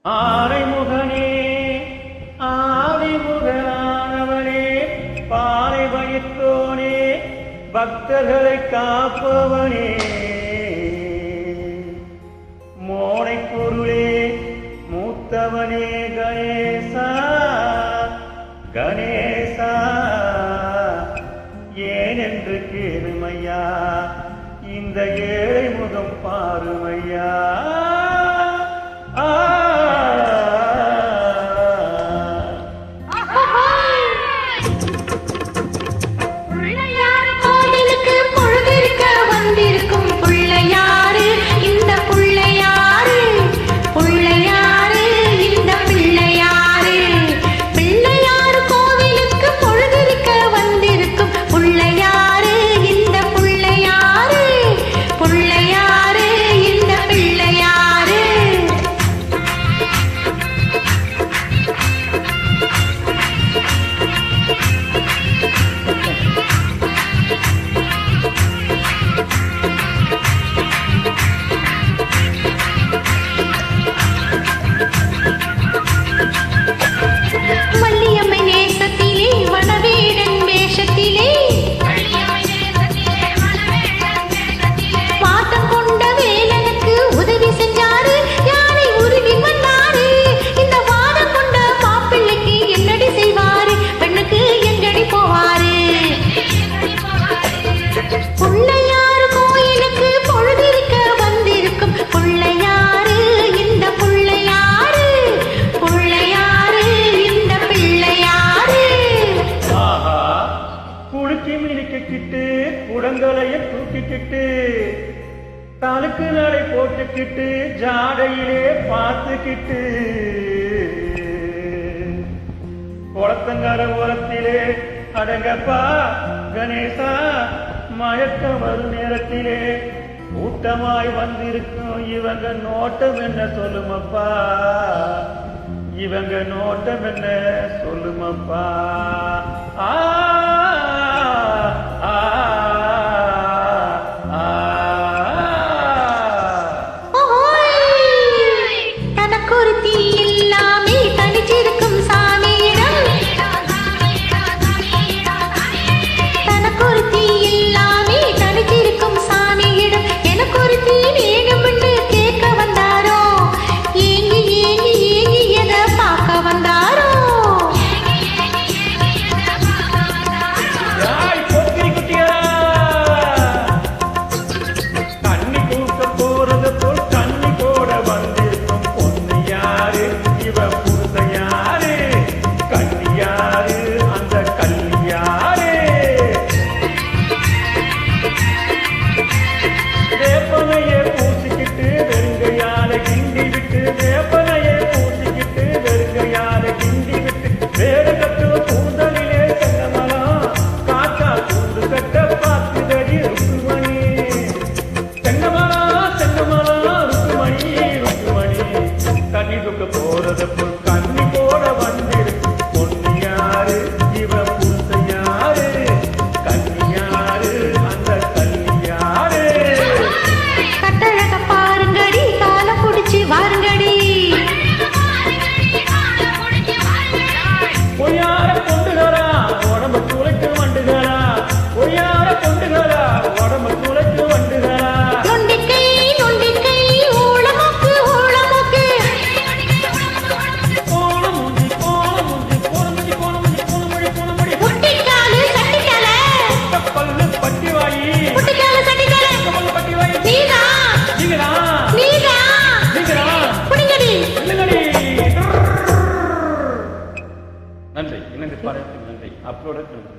ஆரைமுகனே ஆதிமுகனானவனே பாறை வயிற்றோனே பக்தர்களை காப்பவனே மோனை பொருளே மூத்தவனே கணேசா கணேசா ஏனென்று கேளுமையா இந்த ஏழை முகம் பாருமையா குடங்களைய தூக்கிக்கிட்டு தலுக்கு நடை போட்டுக்கிட்டு ஜாடையிலே பார்த்துக்கிட்டு குளத்தங்கர ஓரத்திலே அடங்கப்பா கணேசா மயக்க வரும் நேரத்திலே கூட்டமாய் வந்திருக்கும் இவங்க நோட்டம் என்ன சொல்லுமப்பா இவங்க நோட்டம் என்ன சொல்லுமப்பா நன்றி. இணைந்து பாராட்டு நன்றி. அப்லோட நன்றி.